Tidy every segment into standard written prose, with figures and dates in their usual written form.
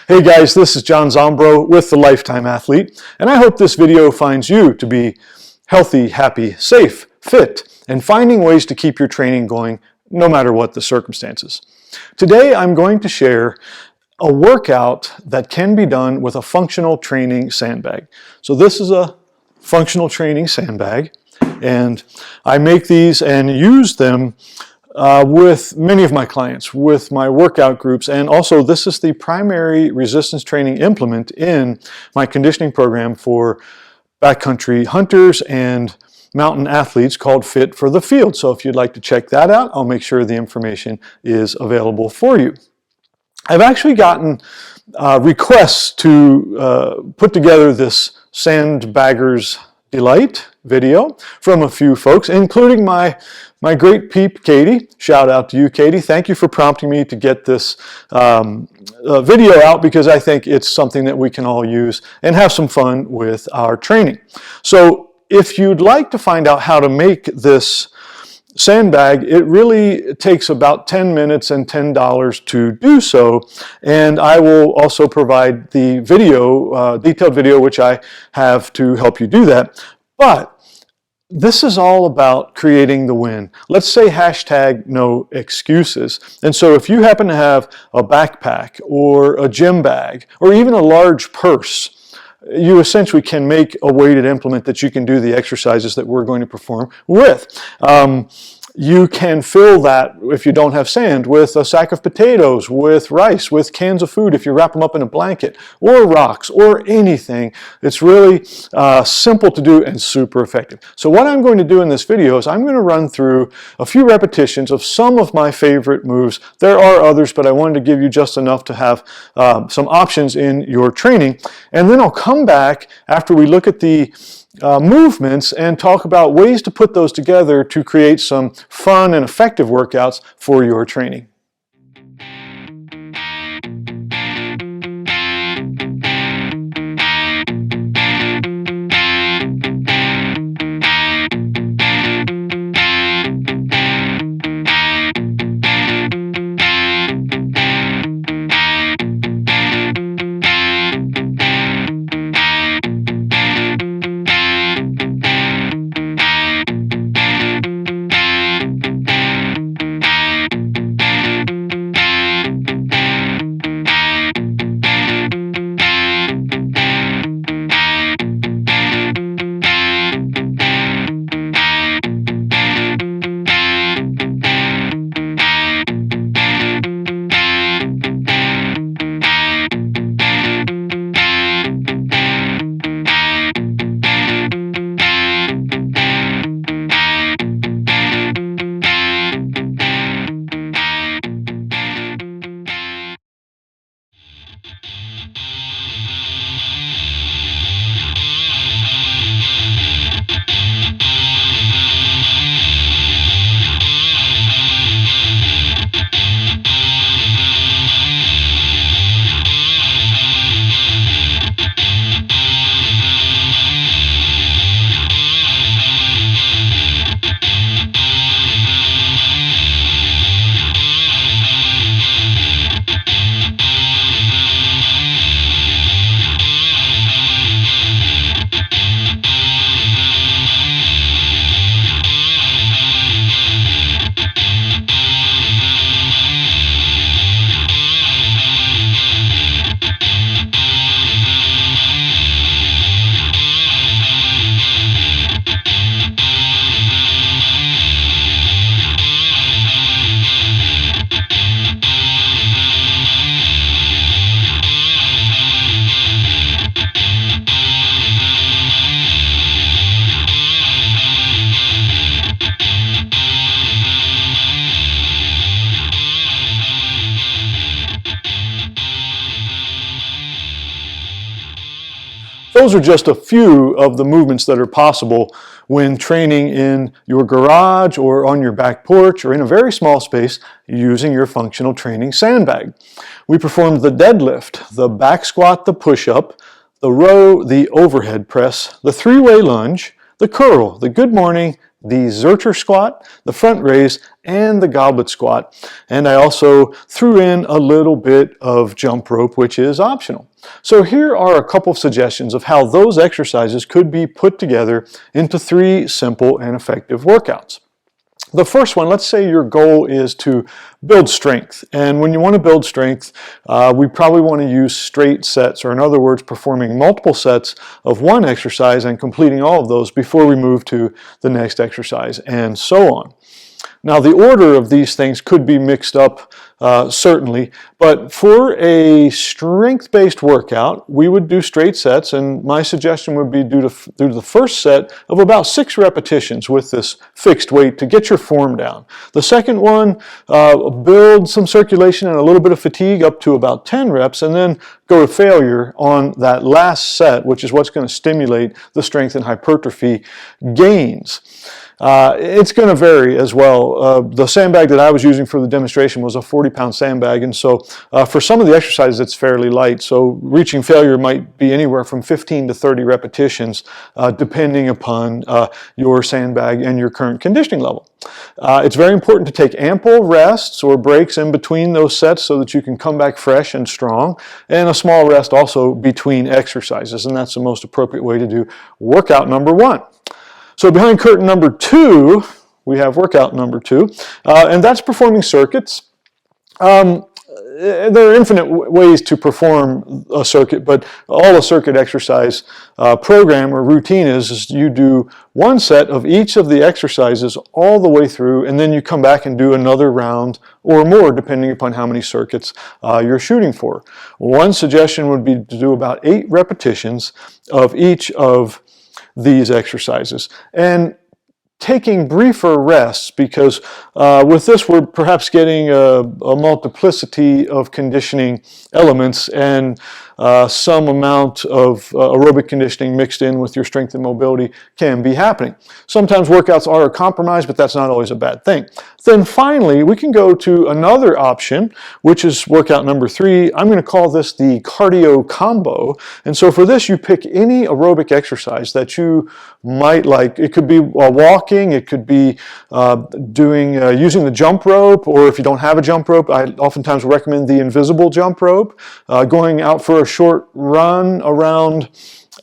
Hey guys, this is John Zombro with The Lifetime Athlete, and I hope this video finds you to be healthy, happy, safe, fit, and finding ways to keep your training going no matter what the circumstances. Today I'm going to share a workout that can be done with a functional training sandbag. So this is a functional training sandbag, and I make these and use them with many of my clients, with my workout groups, and also this is the primary resistance training implement in my conditioning program for backcountry hunters and mountain athletes called Fit for the Field. So if you'd like to check that out, I'll make sure the information is available for you. I've actually gotten requests to put together this Sandbagger's Delight video from a few folks, including my great peep, Katie. Shout out to you, Katie. Thank you for prompting me to get this video out, because I think it's something that we can all use and have some fun with our training. So if you'd like to find out how to make this sandbag, it really takes about 10 minutes and $10 to do so, and I will also provide the video, detailed video, which I have to help you do that. But this is all about creating the win. Let's say hashtag no excuses. And so if you happen to have a backpack or a gym bag or even a large purse, you essentially can make a weighted implement that you can do the exercises that we're going to perform with. You can fill that, if you don't have sand, with a sack of potatoes, with rice, with cans of food if you wrap them up in a blanket, or rocks, or anything. It's really simple to do and super effective. So what I'm going to do in this video is I'm going to run through a few repetitions of some of my favorite moves. There are others, but I wanted to give you just enough to have some options in your training. And then I'll come back after we look at the movements and talk about ways to put those together to create some fun and effective workouts for your training. Those are just a few of the movements that are possible when training in your garage or on your back porch or in a very small space using your functional training sandbag. We performed the deadlift, the back squat, the push-up, the row, the overhead press, the three-way lunge, the curl, the good morning, the Zircher Squat, the front raise, and the Goblet Squat. And I also threw in a little bit of jump rope, which is optional. So here are a couple of suggestions of how those exercises could be put together into 3 simple and effective workouts. The first one, let's say your goal is to build strength. And when you want to build strength, we probably want to use straight sets, or in other words, performing multiple sets of one exercise and completing all of those before we move to the next exercise, and so on. Now, the order of these things could be mixed up, certainly, but for a strength-based workout, we would do straight sets, and my suggestion would be do the first set of about 6 repetitions with this fixed weight to get your form down. The second one, build some circulation and a little bit of fatigue up to about 10 reps, and then go to failure on that last set, which is what's going to stimulate the strength and hypertrophy gains. It's going to vary as well. The sandbag that I was using for the demonstration was a 40-pound sandbag, and so for some of the exercises it's fairly light, so reaching failure might be anywhere from 15 to 30 repetitions depending upon your sandbag and your current conditioning level. It's very important to take ample rests or breaks in between those sets so that you can come back fresh and strong, and a small rest also between exercises, and that's the most appropriate way to do workout number 1. So behind curtain number 2, we have workout number 2, and that's performing circuits. There are infinite ways to perform a circuit, but all a circuit exercise program or routine is you do one set of each of the exercises all the way through, and then you come back and do another round or more, depending upon how many circuits you're shooting for. One suggestion would be to do about 8 repetitions of each of these exercises, and taking briefer rests, because with this we're perhaps getting a multiplicity of conditioning elements, and some amount of aerobic conditioning mixed in with your strength and mobility can be happening. Sometimes workouts are a compromise, but that's not always a bad thing. Then finally, we can go to another option, which is workout number 3. I'm going to call this the cardio combo. And so for this, you pick any aerobic exercise that you might like. It could be walking, it could be using the jump rope, or if you don't have a jump rope, I oftentimes recommend the invisible jump rope, going out for a short run around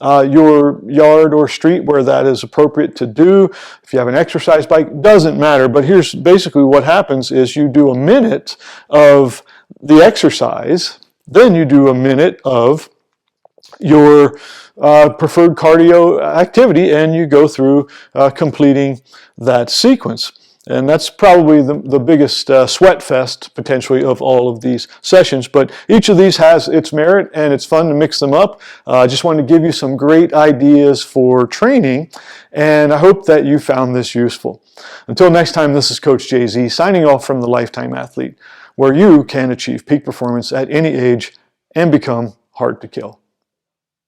your yard or street where that is appropriate to do. If you have an exercise bike, doesn't matter, but here's basically what happens is you do a minute of the exercise, then you do a minute of your preferred cardio activity, and you go through completing that sequence. And that's probably the biggest sweat fest, potentially, of all of these sessions. But each of these has its merit, and it's fun to mix them up. I just wanted to give you some great ideas for training, and I hope that you found this useful. Until next time, this is Coach JZ signing off from the Lifetime Athlete, where you can achieve peak performance at any age and become hard to kill.